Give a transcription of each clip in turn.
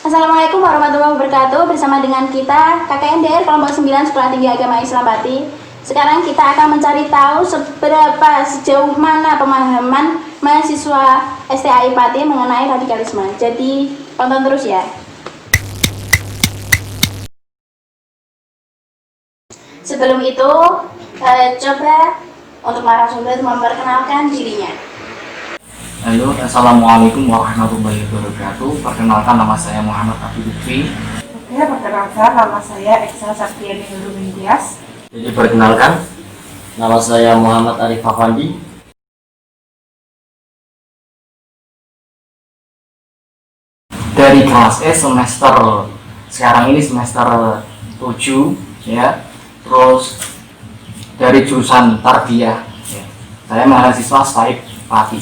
Assalamualaikum warahmatullahi wabarakatuh. Bersama dengan kita KKNDR kelompok 9 Sekolah Tinggi Agama Islam Pati. Sekarang kita akan mencari tahu sejauh mana pemahaman mahasiswa STAI Pati mengenai radikalisme. Jadi tonton terus ya. Sebelum itu, coba untuk narasumber memperkenalkan dirinya. Halo, assalamualaikum warahmatullahi wabarakatuh. Perkenalkan, nama saya Muhammad Abdul Lutfi. Oke, perkenalkan nama saya Eksa Saktiani Nurul Mintias. Jadi perkenalkan, nama saya Muhammad Arif Afandi. Dari kelas E semester sekarang ini semester 7 ya. Terus dari jurusan Tarbiyah ya. Saya mahasiswa STAI Pati.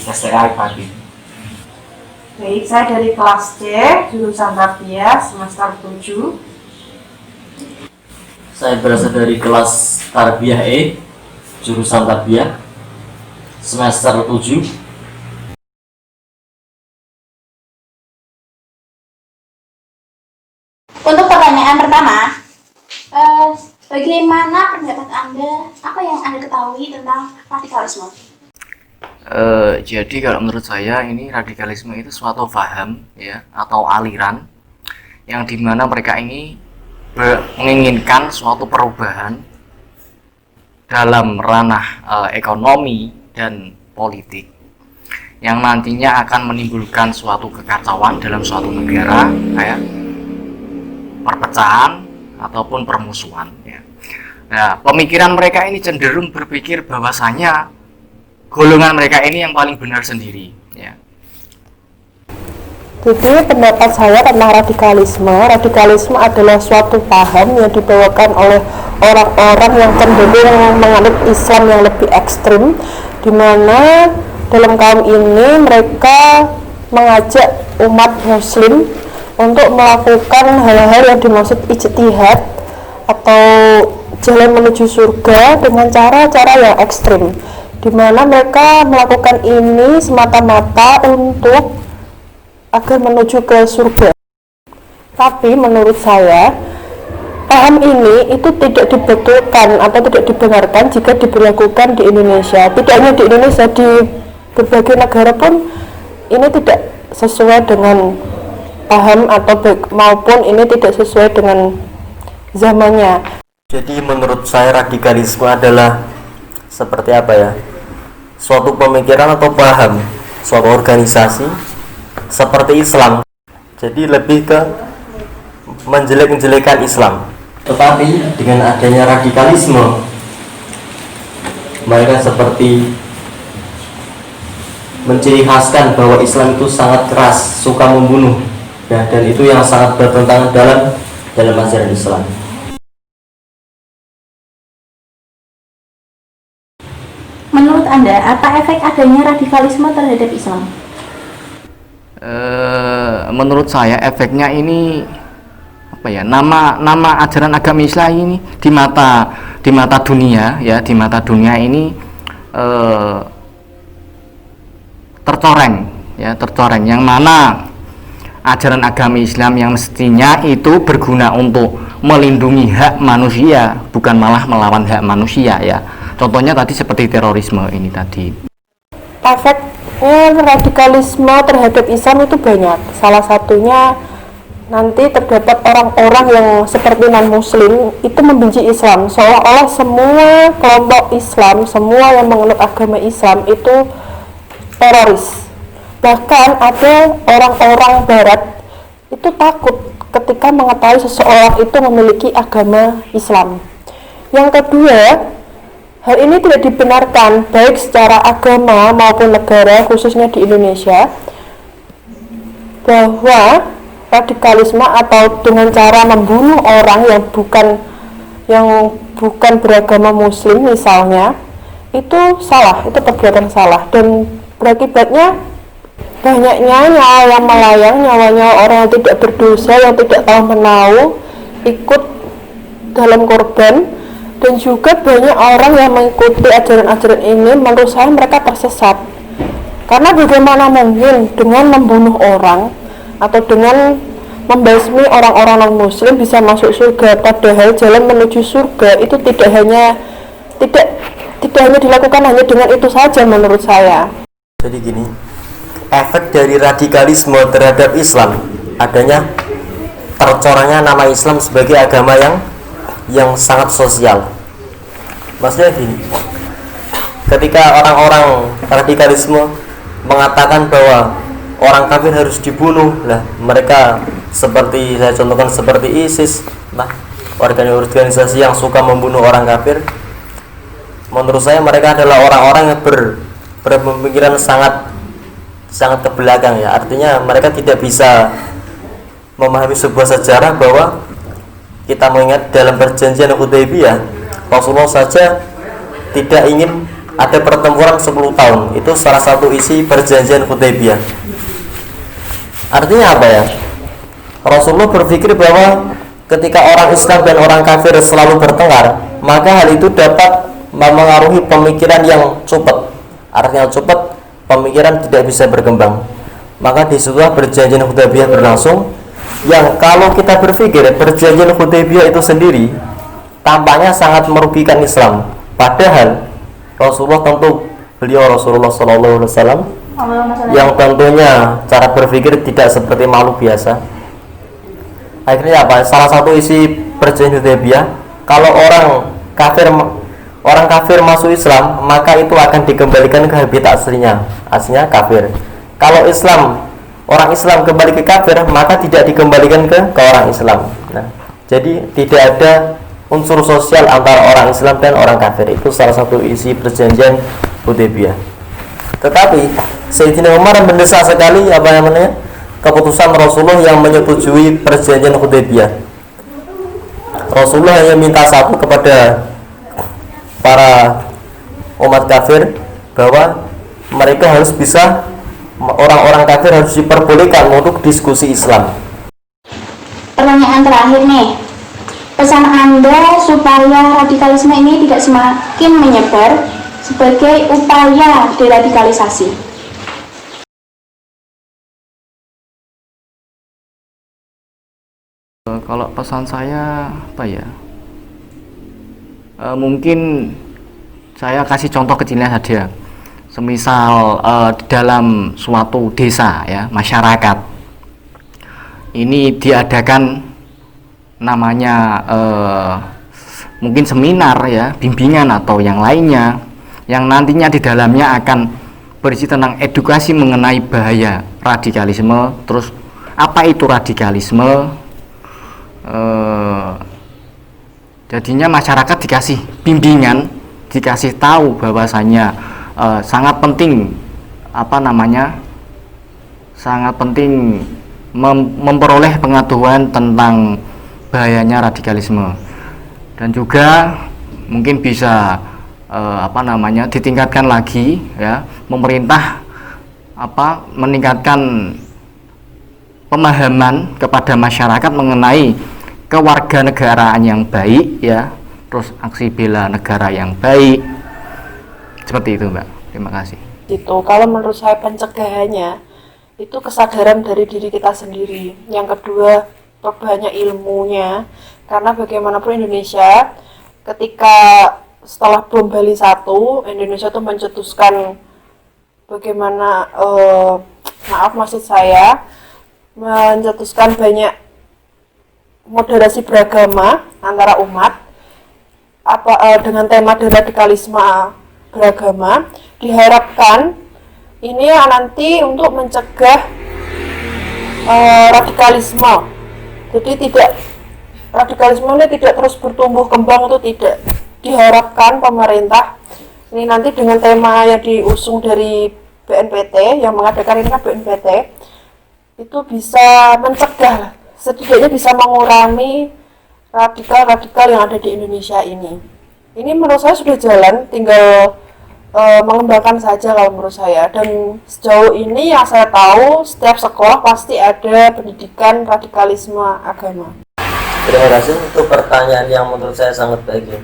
Baik, saya dari kelas C, jurusan Tarbiyah, semester 7. Saya berasal dari kelas Tarbiyah E, jurusan Tarbiyah, semester 7. Untuk pertanyaan pertama, bagaimana pendapat Anda? Apa yang Anda ketahui tentang radikalisme? Jadi kalau menurut saya ini radikalisme itu suatu paham ya atau aliran yang dimana mereka ini menginginkan suatu perubahan dalam ranah ekonomi dan politik yang nantinya akan menimbulkan suatu kekacauan dalam suatu negara ya, perpecahan ataupun permusuhan ya. Nah, pemikiran mereka ini cenderung berpikir bahwasanya golongan mereka ini yang paling benar sendiri ya. Jadi pendapat saya tentang radikalisme adalah suatu paham yang dibawakan oleh orang-orang yang cenderung menganut Islam yang lebih ekstrim, di mana dalam kaum ini mereka mengajak umat muslim untuk melakukan hal-hal yang dimaksud ijtihad atau jalan menuju surga dengan cara-cara yang ekstrim, di mana mereka melakukan ini semata-mata untuk agar menuju ke surga. Tapi menurut saya paham ini itu tidak dibetulkan atau tidak dibenarkan jika diberlakukan di Indonesia. Tidak hanya di Indonesia, di berbagai negara pun ini tidak sesuai dengan paham atau maupun ini tidak sesuai dengan zamannya. Jadi menurut saya radikalisme adalah seperti apa ya? Suatu pemikiran atau paham, suatu organisasi seperti Islam. Jadi lebih ke menjelek-jelekan Islam. Tetapi dengan adanya radikalisme, mereka seperti menciri khaskan bahwa Islam itu sangat keras, suka membunuh, ya, dan itu yang sangat bertentangan dalam ajaran Islam. Menurut Anda, apa efek adanya radikalisme terhadap Islam? Menurut saya efeknya ini apa ya, nama ajaran agama Islam ini di mata dunia ya, di mata dunia ini tercoreng yang mana ajaran agama Islam yang mestinya itu berguna untuk melindungi hak manusia bukan malah melawan hak manusia ya. Contohnya tadi seperti terorisme ini tadi. Efeknya radikalisme terhadap Islam itu banyak. Salah satunya nanti terdapat orang-orang yang seperti non-muslim itu membenci Islam, seolah-olah semua kelompok Islam, semua yang menganut agama Islam itu teroris. Bahkan ada orang-orang barat itu takut ketika mengetahui seseorang itu memiliki agama Islam. Yang kedua, hal ini tidak dibenarkan baik secara agama maupun negara, khususnya di Indonesia, bahwa radikalisme atau dengan cara membunuh orang yang bukan beragama muslim misalnya, itu salah, itu perbuatan salah, dan berakibatnya banyaknya nyawa yang melayang, nyawanya orang yang tidak berdosa, yang tidak tahu menahu ikut dalam korban. Dan juga banyak orang yang mengikuti ajaran-ajaran ini, menurut saya mereka tersesat. Karena bagaimana mungkin dengan membunuh orang atau dengan membasmi orang-orang non-muslim bisa masuk surga, padahal jalan menuju surga itu tidak hanya dilakukan hanya dengan itu saja menurut saya. Jadi gini, efek dari radikalisme terhadap Islam adanya tercorengnya nama Islam sebagai agama yang sangat sosial. Maksudnya gini, ketika orang-orang radikalisme mengatakan bahwa orang kafir harus dibunuh, lah mereka seperti saya contohkan seperti ISIS, nah organisasi yang suka membunuh orang kafir. Menurut saya mereka adalah orang-orang yang berpemikiran sangat ke belakang ya. Artinya mereka tidak bisa memahami sebuah sejarah bahwa kita mengingat dalam perjanjian Hudaybiyah, Rasulullah saja tidak ingin ada pertempuran 10 tahun. Itu salah satu isi perjanjian Hudaybiyah. Artinya apa ya? Rasulullah berpikir bahwa ketika orang Islam dan orang kafir selalu bertengkar, maka hal itu dapat memengaruhi pemikiran yang cepat. Artinya cepat, pemikiran tidak bisa berkembang. Maka disitulah perjanjian Hudaybiyah berlangsung, yang kalau kita berpikir perjanjian Hudaybiyah itu sendiri tampaknya sangat merugikan Islam, padahal Rasulullah SAW yang tentunya cara berpikir tidak seperti makhluk biasa. Akhirnya apa? Salah satu isi perjanjian Hudaybiyah, kalau orang kafir masuk Islam, maka itu akan dikembalikan ke habitat aslinya kafir. Kalau orang Islam kembali ke kafir, maka tidak dikembalikan ke orang Islam. Nah, jadi tidak ada unsur sosial antara orang Islam dan orang kafir. Itu salah satu isi perjanjian Hudaybiyah. Tetapi Sayyidina Umar mendesak sekali keputusan Rasulullah yang menyetujui perjanjian Hudaybiyah. Rasulullah hanya minta satu kepada para umat kafir, bahwa mereka harus bisa, orang-orang kafir harus diperbolehkan untuk diskusi Islam. Pertanyaan terakhir nih, pesan Anda supaya radikalisme ini tidak semakin menyebar sebagai upaya deradikalisasi. Kalau pesan saya apa ya? Mungkin saya kasih contoh kecilnya saja. Semisal di dalam suatu desa ya, masyarakat ini diadakan namanya mungkin seminar ya, bimbingan atau yang lainnya, yang nantinya di dalamnya akan berisi tentang edukasi mengenai bahaya radikalisme. Terus apa itu radikalisme? Jadinya masyarakat dikasih bimbingan, dikasih tahu bahwasanya sangat penting sangat penting memperoleh pengetahuan tentang bahayanya radikalisme. Dan juga mungkin bisa ditingkatkan lagi ya, pemerintah meningkatkan pemahaman kepada masyarakat mengenai kewarganegaraan yang baik ya, terus aksi bela negara yang baik, seperti itu Mbak. Terima kasih. Itu kalau menurut saya pencegahannya itu kesadaran dari diri kita sendiri. Yang kedua, perbanyak ilmunya, karena bagaimanapun Indonesia ketika setelah bom Bali 1, Indonesia itu mencetuskan bagaimana mencetuskan banyak moderasi beragama antara umat dengan tema deradikalisme beragama. Diharapkan ini nanti untuk mencegah radikalisme. Jadi radikalisme ini tidak terus bertumbuh kembang, itu tidak. Diharapkan pemerintah ini nanti dengan tema yang diusung dari BNPT, yang mengadakan ini kan BNPT, itu bisa mencegah, setidaknya bisa mengurangi radikal-radikal yang ada di Indonesia ini. Ini menurut saya sudah jalan, tinggal mengembangkan saja kalau menurut saya. Dan sejauh ini yang saya tahu, setiap sekolah pasti ada pendidikan radikalisme agama. Terima kasih untuk pertanyaan yang menurut saya sangat baik ya.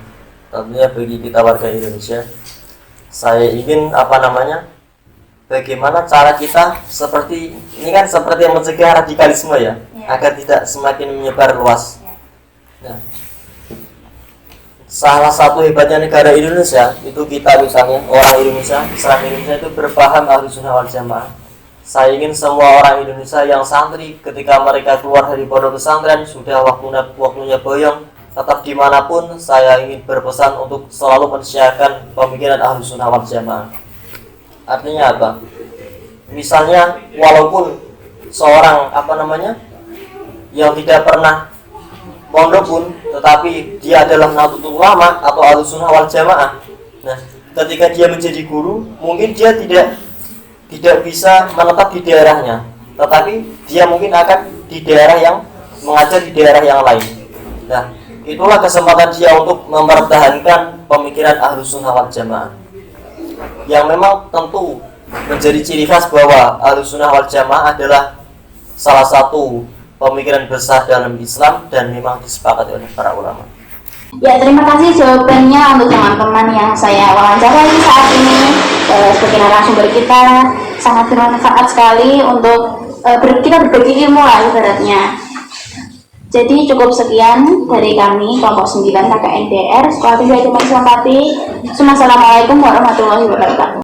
Tentunya bagi kita warga Indonesia, saya ingin bagaimana cara kita seperti ini kan seperti yang mencegah radikalisme ya, agar tidak semakin menyebar luas. Nah, salah satu hebatnya negara Indonesia itu kita misalnya orang Indonesia, Islam Indonesia itu berpaham Ahlussunnah wal Jamaah. Saya ingin semua orang Indonesia yang santri ketika mereka keluar dari pondok pesantren sudah waktunya boyong, tetap dimanapun saya ingin berpesan untuk selalu mensiarkan pemikiran Ahlussunnah wal Jamaah. Artinya apa? Misalnya walaupun seorang yang tidak pernah pondok pun, tetapi dia adalah Nahdlatul Ulama atau Ahlussunnah wal Jamaah. Nah, ketika dia menjadi guru, mungkin dia tidak bisa menetap di daerahnya, tetapi dia mungkin akan di daerah yang mengajar di daerah yang lain. Nah, itulah kesempatan dia untuk mempertahankan pemikiran Ahlussunnah wal Jamaah, yang memang tentu menjadi ciri khas bahwa Ahlussunnah wal Jamaah adalah salah satu pemikiran besar dalam Islam dan memang disepakati oleh para ulama. Ya, terima kasih jawabannya untuk teman-teman yang saya wawancarai saat ini. Sebagai narasumber kita sangat bermanfaat sekali untuk kita berbagi ilmu lah ibaratnya. Jadi cukup sekian dari kami kelompok 9 KKNDR Sekolah Tinggi Agama Islam Pati. Assalamualaikum warahmatullahi wabarakatuh.